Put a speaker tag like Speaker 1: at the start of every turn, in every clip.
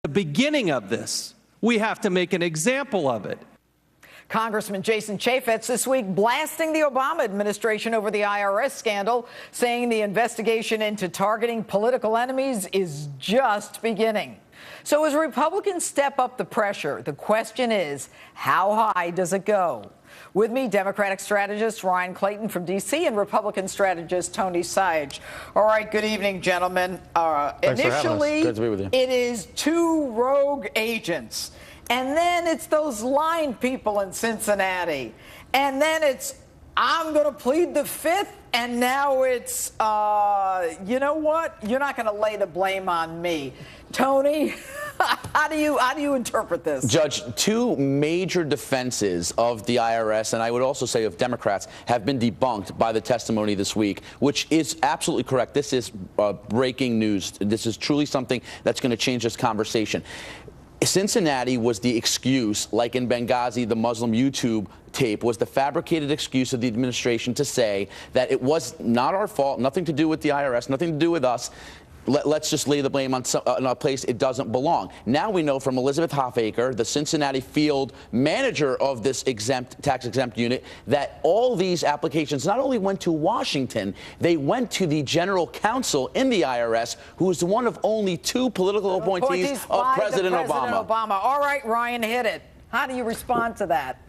Speaker 1: the beginning of this. We have to make an example of it.
Speaker 2: Congressman Jason Chaffetz this week blasting the Obama administration over the IRS scandal, saying the investigation into targeting political enemies is just beginning. So as Republicans step up the pressure, the question is, how high does it go? With me, Democratic strategist Ryan Clayton from D.C. and Republican strategist Tony Sayegh. All right, good evening, gentlemen. Initially,
Speaker 3: good to be with you.
Speaker 2: It is two rogue agents. And then it's those line people in Cincinnati. And then it's, I'm going to plead the fifth. And now it's, you know what? You're not going to lay the blame on me. Tony, how do you interpret this?
Speaker 3: Judge, two major defenses of the IRS, and I would also say of Democrats, have been debunked by the testimony this week, which is absolutely correct. This is breaking news. This is truly something that's going to change this conversation. Cincinnati was the excuse, like in Benghazi, the Muslim YouTube tape was the fabricated excuse of the administration to say that it was not our fault, nothing to do with the IRS, nothing to do with us. Let's just lay the blame on a place it doesn't belong. Now we know from Elizabeth Hoffaker, the Cincinnati field manager of this tax-exempt unit, that all these applications not only went to Washington, they went to the general counsel in the IRS, who is one of only two political appointees of President Obama.
Speaker 2: All right, Ryan, hit it. How do you respond to that?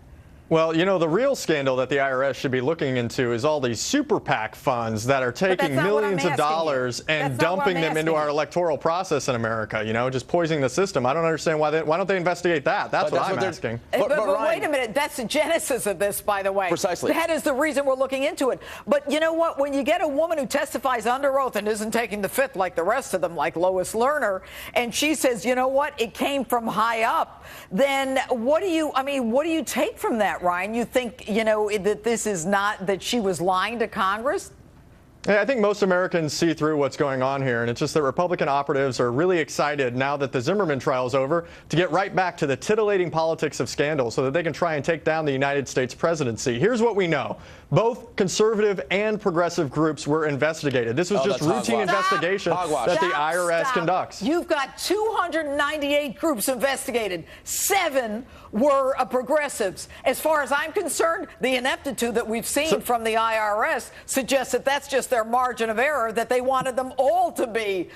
Speaker 4: Well, you know, the real scandal that the IRS should be looking into is all these SuperPAC funds that are taking millions of dollars and dumping them into our electoral process in America, you know, just poisoning the system. I don't understand why don't they investigate that? That's what I'm asking.
Speaker 2: But wait a minute. That's the genesis of this, by the way.
Speaker 3: Precisely.
Speaker 2: That is the reason we're looking into it. But you know what? When you get a woman who testifies under oath and isn't taking the fifth like the rest of them, like Lois Lerner, and she says, you know what, it came from high up, then what do you take from that, Ryan? You think, you know, that this is not, that she was lying to Congress?
Speaker 4: I think most Americans see through what's going on here, and it's just that Republican operatives are really excited now that the Zimmerman trial is over to get right back to the titillating politics of scandal so that they can try and take down the United States presidency. Here's what we know. Both conservative and progressive groups were investigated. This was just routine investigation that the IRS conducts.
Speaker 2: You've got 298 groups investigated. 7 were progressives. As far as I'm concerned, the ineptitude that we've seen from the IRS suggests that that's just their margin of error, that they wanted them all to be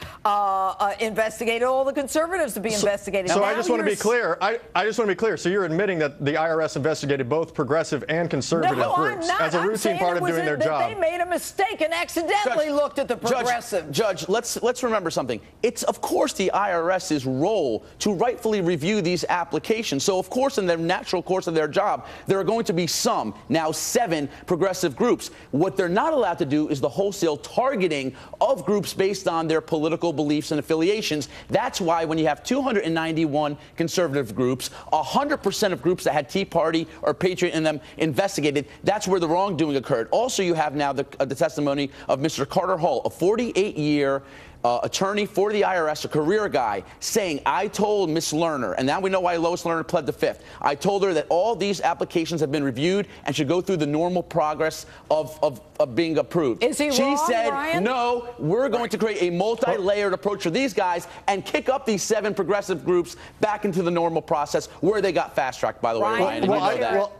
Speaker 2: investigated, all the conservatives to be investigated.
Speaker 4: So I just want to be clear. I just want to be clear. So you're admitting that the IRS investigated both progressive and conservative groups as a routine part of doing their job.
Speaker 2: They made a mistake and accidentally looked at the progressive.
Speaker 3: Judge, let's remember something. It's, of course, the IRS's role to rightfully review these applications. So, of course, in the natural course of their job, there are going to be some, now 7 progressive groups. What they're not allowed to do is the wholesale targeting of groups based on their political beliefs and affiliations. That's why when you have 291 conservative groups, 100% of groups that had Tea Party or Patriot in them investigated, that's where the wrongdoing occurred. Also, you have now the testimony of Mr. Carter Hall, a 48-year attorney for the IRS, a career guy, saying, I told Ms. Lerner, and now we know why Lois Lerner pled the fifth, I told her that all these applications have been reviewed and should go through the normal progress of being approved.
Speaker 2: Is he
Speaker 3: she
Speaker 2: wrong,
Speaker 3: said,
Speaker 2: Ryan?
Speaker 3: no, we're going to create a multi-layered approach for these guys and kick up these 7 progressive groups back into the normal process where they got fast-tracked, by the way, Ryan, and you know that.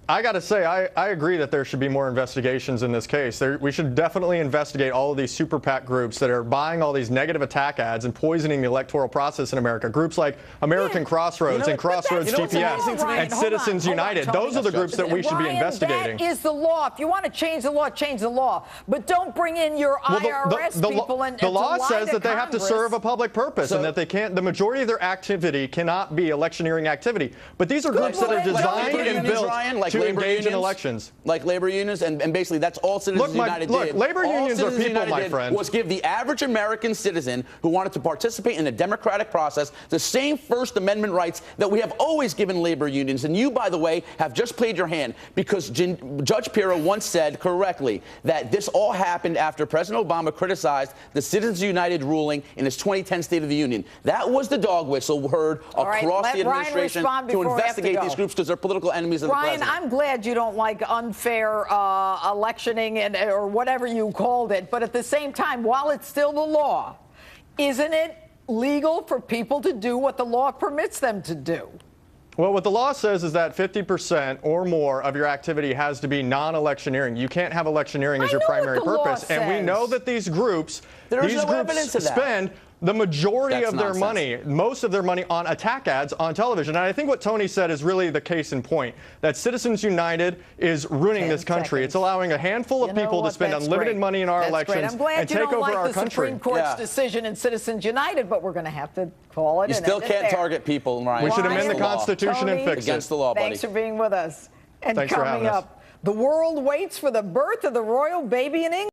Speaker 4: I got to say, I agree that there should be more investigations in this case. We should definitely investigate all of these SuperPAC groups that are buying all these negative attack ads and poisoning the electoral process in America. Groups like American Crossroads and Crossroads GPS and Citizens United. Those are the groups that we should be investigating.
Speaker 2: That is the law. If you want to change the law, change the law. But don't bring in your IRS people and
Speaker 4: the law says that they have to serve a public purpose and that they can't. The majority of their activity cannot be electioneering activity. But these are groups that are designed and built to engage in elections.
Speaker 3: Like labor unions, and basically that's all Citizens United did.
Speaker 4: Look, labor unions are people, my friend.
Speaker 3: Was give the average American citizen who wanted to participate in a democratic process the same First Amendment rights that we have always given labor unions. And you, by the way, have just played your hand because Judge Pirro once said correctly that this all happened after President Obama criticized the Citizens United ruling in his 2010 State of the Union. That was the dog whistle heard across the administration to investigate these groups because they're political enemies of the president.
Speaker 2: I'm glad you don't like unfair electioning or whatever you called it. But at the same time, while it's still the law, isn't it legal for people to do what the law permits them to do?
Speaker 4: Well, what the law says is that 50% or more of your activity has to be non-electioneering. You can't have electioneering as your primary purpose. And we know that these groups, spend the majority of their money, most of their money, on attack ads on television. And I think what Tony said is really the case in point, that Citizens United is ruining this country. It's allowing a handful of people to spend unlimited money in our elections and take over our country.
Speaker 2: I'm glad you don't like the Supreme Court's decision in Citizens United, but we're going to have to call it.
Speaker 3: You still can't target people, Ryan.
Speaker 4: We should amend the Constitution and fix it.
Speaker 3: Against the law, buddy.
Speaker 2: Thanks for being with us. And
Speaker 4: Thanks for having
Speaker 2: coming
Speaker 4: us.
Speaker 2: up, the world waits for the birth of the royal baby in England.